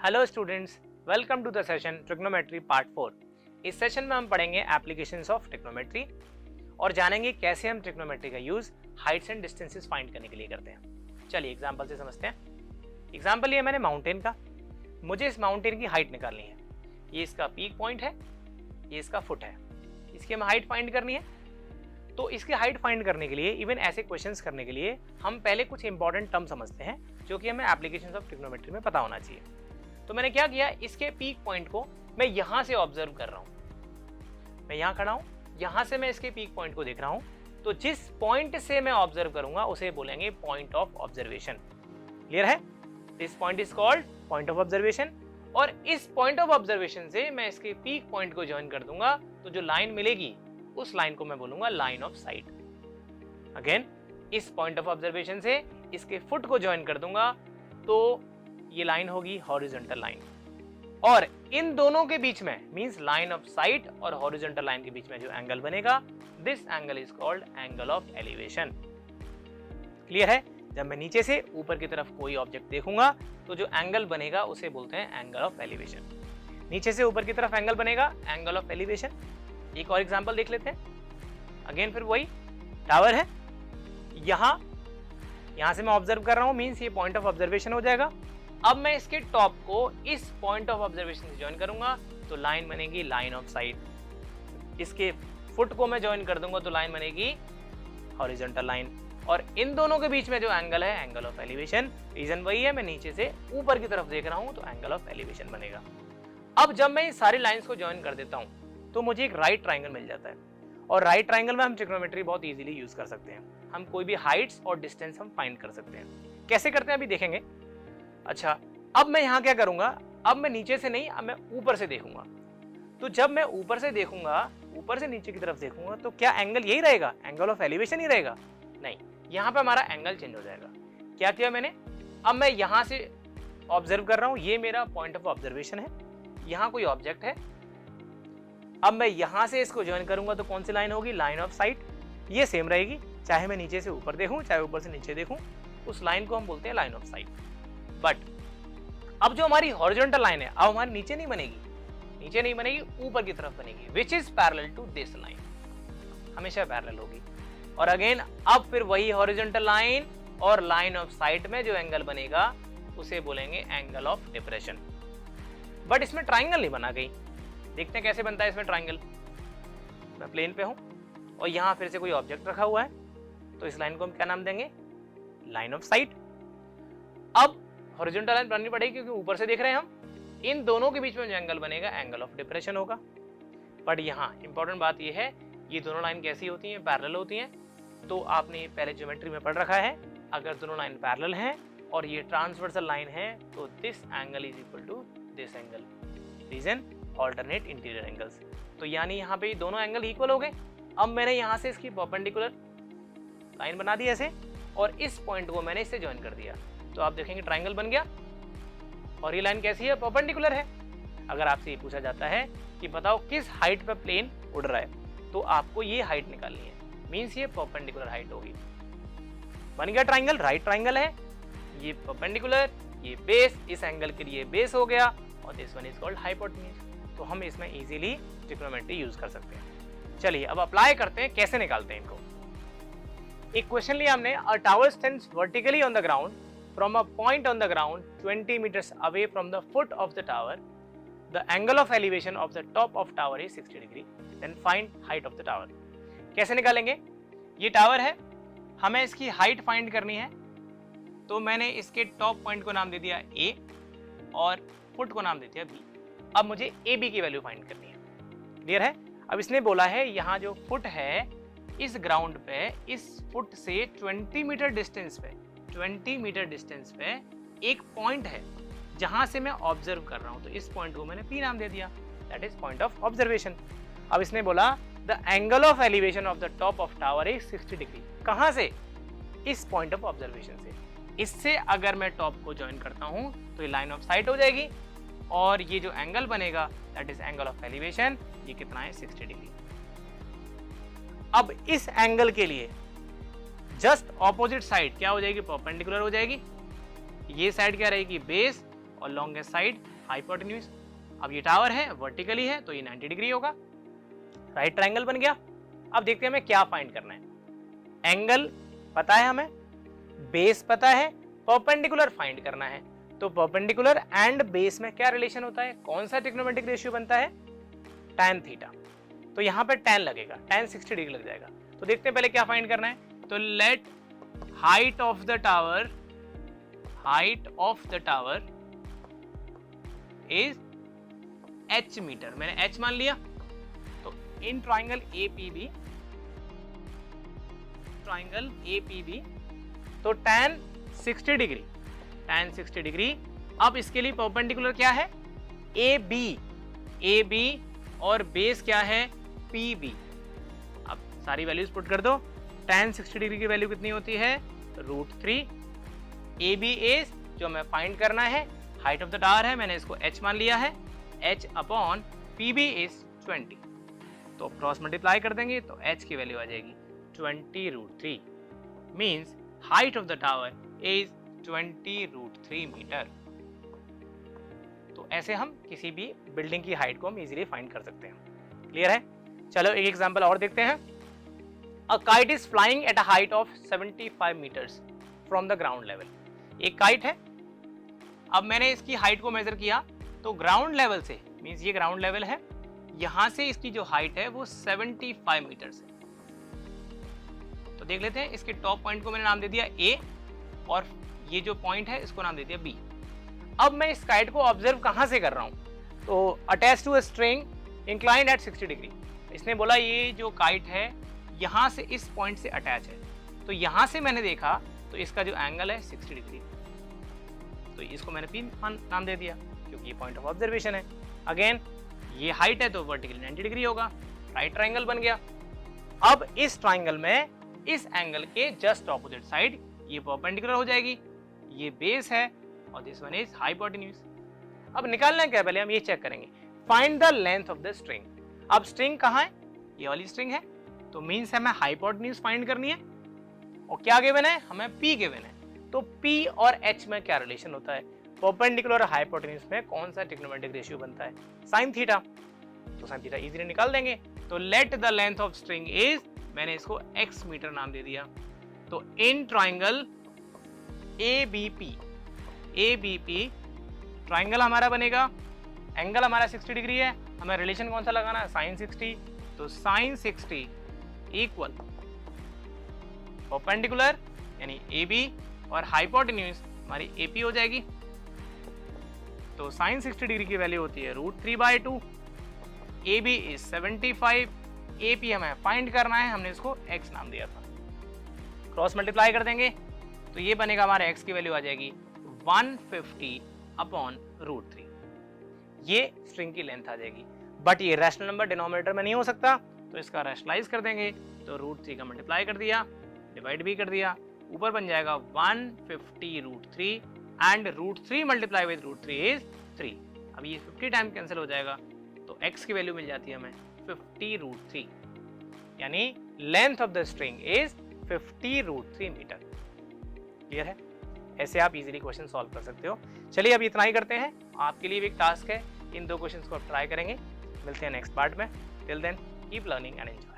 Hello students, welcome to the session trigonometry part 4। इस session में हम पढ़ेंगे एप्लीकेशंस ऑफ ट्रिग्नोमेट्री और जानेंगे कैसे हम ट्रिग्नोमेट्री का use Heights and distances find करने के लिए करते हैं। चलिए एग्जांपल से समझते हैं। एग्जांपल लिया मैंने माउंटेन का। मुझे इस माउंटेन की हाइट निकालनी है। ये इसका पीक पॉइंट है, ये इसका फुट है। इसकी हमें हाइट फाइंड करनी है। तो इसकी हाइट फाइंड करने के लिए, इवन ऐसे क्वेश्चंस करने के लिए हम पहले कुछ इंपॉर्टेंट टर्म समझते हैं जो कि हमें एप्लीकेशंस ऑफ ट्रिग्नोमेट्री में पता होना चाहिए। तो मैंने क्या किया, इसके पीक पॉइंट को मैं यहां से ऑब्जर्व कर रहा हूं। मैं यहां खड़ा हूं, यहां से मैं इसके पीक पॉइंट को देख रहा हूं। तो जिस पॉइंट से मैं ऑब्जर्व करूंगा उसे बोलेंगे पॉइंट ऑफ ऑब्जर्वेशन। क्लियर है? This point is called point of observation. और इस पॉइंट ऑफ ऑब्जर्वेशन से मैं इसके पीक पॉइंट को ज्वाइन कर दूंगा, तो जो लाइन मिलेगी उस लाइन को मैं बोलूंगा लाइन ऑफ साइट। अगेन, इस पॉइंट ऑफ ऑब्जर्वेशन से इसके फुट को ज्वाइन कर दूंगा, तो ये लाइन होगी हॉरिजॉन्टल लाइन। और इन दोनों के बीच में, मींस लाइन ऑफ साइट और हॉरिजॉन्टल लाइन के बीच में जो एंगल बनेगा, this angle is called angle of elevation. Clear है? जब मैं नीचे से ऊपर की तरफ कोई ऑब्जेक्ट देखूंगा तो जो एंगल बनेगा उसे बोलते हैं एंगल ऑफ एलिवेशन। नीचे से ऊपर की तरफ एंगल बनेगा, एंगल ऑफ एलिवेशन। एक और एग्जांपल देख लेते हैं। अगेन फिर वही टावर है, यहां से मैं ऑब्जर्व कर रहा हूं, मींस ये पॉइंट ऑफ ऑब्जर्वेशन हो जाएगा। अब मैं इसके टॉप को इस पॉइंट ऑफ ऑब्जर्वेशन से ज्वाइन करूंगा, तो लाइन बनेगी लाइन ऑफ साइट। इसके फुट को मैं ज्वाइन कर दूंगा तो लाइन बनेगी हॉरिजॉन्टल लाइन। और इन दोनों के बीच में जो एंगल है, एंगल ऑफ एलिवेशन। रीजन वही है, मैं नीचे से ऊपर की तरफ देख रहा हूं, तो एंगल ऑफ एलिवेशन बनेगा। अब जब मैं इस सारी लाइंस को ज्वाइन कर देता हूं तो मुझे एक राइट ट्राइंगल मिल जाता है। और राइट ट्राइंगल में हम ट्रिग्नोमेट्री बहुत इजीली यूज कर सकते हैं। हम कोई भी हाइट्स और डिस्टेंस हम फाइंड कर सकते हैं। कैसे करते हैं अभी देखेंगे। अच्छा, अब मैं यहाँ क्या करूंगा, अब मैं नीचे से नहीं, अब मैं ऊपर से देखूंगा। तो जब मैं ऊपर से देखूंगा, ऊपर से नीचे की तरफ देखूंगा, तो क्या एंगल यही रहेगा, एंगल ऑफ एलिवेशन ही रहेगा? नहीं, यहाँ पे हमारा एंगल चेंज हो जाएगा। क्या किया मैंने, अब मैं यहाँ से ऑब्जर्व कर रहा हूँ, ये मेरा पॉइंट ऑफ ऑब्जर्वेशन है। यहाँ कोई ऑब्जेक्ट है, अब मैं यहाँ से इसको ज्वाइन करूंगा तो कौन सी लाइन होगी, लाइन ऑफ साइट। ये सेम रहेगी, चाहे मैं नीचे से ऊपर देखूं, चाहे ऊपर से नीचे देखूं, उस लाइन को हम बोलते हैं लाइन ऑफ साइट। बट अब जो हमारी हॉरिजॉन्टल लाइन है, अब हमारी नीचे नहीं बनेगी, ऊपर की तरफ बनेगी, which is parallel to this line. हमेशा पैरेलल होगी। और अगेन, अब फिर वही हॉरिजॉन्टल लाइन और लाइन ऑफ साइट में जो एंगल बनेगा उसे बोलेंगे एंगल ऑफ डिप्रेशन। बट इसमें ट्राइंगल नहीं बना गई। देखते हैं कैसे बनता है इसमें ट्राइंगल। मैं प्लेन पे हूं और यहां फिर से कोई ऑब्जेक्ट रखा हुआ है, तो इस लाइन को हम क्या नाम देंगे, लाइन ऑफ साइट। अब हॉरिजॉन्टल लाइन बनानी पड़ेगी क्योंकि ऊपर से देख रहे हैं हम। इन दोनों के बीच में जो एंगल बनेगा, एंगल ऑफ डिप्रेशन होगा। बट यहाँ इंपॉर्टेंट बात यह है, ये दोनों लाइन कैसी होती हैं, पैरेलल होती हैं। तो आपने पहले ज्योमेट्री में पढ़ रखा है, अगर दोनों लाइन पैरेलल हैं और ये ट्रांसवर्सल लाइन है, तो this angle is equal to this angle. Reason, alternate interior angles. तो यानी यहाँ पे दोनों एंगल इक्वल हो गए। अब मैंने यहाँ से इसकी परपेंडिकुलर लाइन बना दी ऐसे, और इस पॉइंट को मैंने इससे ज्वाइन कर दिया, तो आप देखेंगे ट्राइंगल बन गया। और ये लाइन कैसी है, परपेंडिकुलर है। अगर आपसे ये पूछा जाता है कि बताओ किस हाइट पर प्लेन उड़ रहा है, तो आपको ये हाइट निकालनी है, मींस ये परपेंडिकुलर हाइट होगी। बन गया ट्राइंगल, राइट ट्राइंगल है, ये परपेंडिकुलर, ये बेस, इस एंगल के लिए बेस हो गया, और this one is called hypotenuse. तो हम इसमें इजीली ट्रिग्नोमेट्री यूज कर सकते हैं। चलिए अब अप्लाई करते हैं, कैसे निकालते हैं इनको। एक क्वेश्चन लिया हमने, अ tower stands vertically on the ground from a point on the ground 20 meters away from the foot of the tower. The angle of elevation of the top of tower is 60 degree. Then find height of the tower. कैसे निकालेंगे? ये tower है, हमें इसकी height find करनी है। तो मैंने इसके टॉप पॉइंट को नाम दे दिया A और फुट को नाम दे दिया B। अब मुझे AB की वैल्यू फाइंड करनी है। क्लियर है? अब इसने बोला है यहाँ जो फुट है, इस ग्राउंड पे इस फुट से 20 मीटर डिस्टेंस पे, 20 मीटर डिस्टेंस पे एक पॉइंट है जहां से मैं ऑब्जर्व कर रहा हूं। तो इस पॉइंट को मैंने P नाम दे दिया, that is point of observation. अब इसने बोला the angle of elevation of the top of tower is 60 degree. कहां से? इस पॉइंट ऑफ ऑब्जर्वेशन से। इससे अगर मैं टॉप को ज्वाइन करता हूं तो ये लाइन ऑफ साइट हो जाएगी, और ये जो एंगल बनेगा that is angle of elevation, ये कितना है 60 डिग्री। अब इस एंगल के लिए जस्ट ऑपोजिट साइड क्या हो जाएगी, परपेंडिकुलर हो जाएगी। ये साइड क्या रहेगी, बेस, और लॉन्गेस्ट साइड हाइपोटेन्यूज। अब ये टावर है, वर्टिकली है, तो ये 90 डिग्री होगा। राइट ट्रायंगल बन गया। अब देखते हैं हमें क्या फाइंड करना है। एंगल पता है हमें, बेस पता है, परपेंडिकुलर फाइंड करना है। तो परपेंडिकुलर एंड बेस में क्या रिलेशन होता है, कौन सा ट्रिग्नोमेट्रिक रेशियो बनता है, tan थीटा। तो यहाँ पे tan लगेगा, tan 60 डिग्री लग जाएगा। तो देखते हैं पहले क्या फाइंड करना है। तो let height of the tower is h metre, मैंने h मान लिया। तो इन ट्राइंगल APB तो tan 60 डिग्री। अब इसके लिए परपेंडिकुलर क्या है, AB और बेस क्या है, PB। अब सारी वैल्यूज पुट कर दो। tan 60 डिग्री की वैल्यू कितनी होती है, √3। AB इज जो हमें फाइंड करना है, हाइट ऑफ द टावर है, मैंने इसको h मान लिया है, h अपॉन PB इज 20। तो क्रॉस मल्टीप्लाई कर देंगे तो h की वैल्यू आ जाएगी 20√3, means height of the tower is 20√3 metre. तो ऐसे हम किसी भी बिल्डिंग की हाइट को हम इजीली फाइंड कर सकते हैं। क्लियर है? चलो एक एग्जांपल और देखते हैं। A kite is flying at a height of 75 metres from the ground level. एक काइट है, अब मैंने इसकी हाइट को मेजर किया तो ग्राउंड लेवल से, मींस ये ग्राउंड लेवल है, यहां से इसकी जो हाइट है वो 75 मीटर्स है। तो देख लेते हैं, इसके टॉप पॉइंट को मैंने नाम दे दिया A और ये जो पॉइंट है इसको नाम दे दिया B। अब मैं इस काइट को ऑब्जर्व कहां से कर रहा हूं, तो attach to a string inclined at 60 degree. इसने बोला ये जो काइट है यहां से इस पॉइंट से अटैच है, तो यहां से मैंने देखा तो इसका जो एंगल है 60 डिग्री, तो इसको मैंने P नाम दे दिया क्योंकि ये पॉइंट ऑफ ऑब्जर्वेशन है। अगेन ये हाइट है तो वर्टिकली 90 डिग्री होगा, राइट ट्रायंगल बन गया। अब इस ट्रायंगल में इस एंगल के जस्ट ऑपोजिट साइड ये परपेंडिकुलर हो जाएगी, ये बेस है और दिस वन इज हाइपोटेन्यूज। अब निकालना क्या, पहले हम ये चेक करेंगे, find the length of the string. अब स्ट्रिंग कहाँ है, ये वाली स्ट्रिंग है, तो मींस हमें हाइपोटेन्यूज फाइंड करनी है और क्या गिवन है, हमें P गिवन है। तो P और H में क्या रिलेशन होता है, परपेंडिकुलर और हाइपोटेन्यूज में कौन सा ट्रिग्नोमेट्रिक रेशियो बनता है, sin थीटा। तो sin थीटा इजीली निकाल देंगे। तो let the length of string is, मैंने इसको x मीटर नाम दे दिया। तो इन ट्राइंगल ABP ट्राइंगल हमारा बनेगा, एंगल हमारा 60 डिग्री है, हमें रिलेशन कौन सा लगाना है, sin 60। तो sin 60 इक्वल परपेंडिकुलर यानी AB और हाइपोटेन्यूज हमारी AP हो जाएगी। तो sin 60 डिग्री की वैल्यू होती है √3/2, AB इज 75, AP हमें फाइंड करना है, हमने इसको x नाम दिया था। क्रॉस मल्टीप्लाई कर देंगे तो ये बनेगा हमारे x की वैल्यू आ जाएगी 150/√3। ये स्ट्रिंग की लेंथ आ जाएगी, बट ये रैशनल नंबर डिनोमिनेटर में नहीं हो सकता, तो इसका रैशनलाइज कर देंगे। तो √3 का मल्टीप्लाई कर दिया, डिवाइड भी कर दिया, ऊपर बन जाएगा 150√3 एंड √3 मल्टीप्लाई विद √3 इज 3। अब ये 50 टाइम कैंसिल हो जाएगा तो x की वैल्यू मिल जाती है हमें 50√3, यानी length of the string is 50√3 metre. Clear है? ऐसे आप इजीली क्वेश्चन सॉल्व कर सकते हो। चलिए अभी इतना ही करते हैं, आपके लिए भी एक टास्क है, इन दो क्वेश्चंस को आप ट्राई करेंगे। मिलते हैं नेक्स्ट पार्ट में, till then keep learning and enjoy.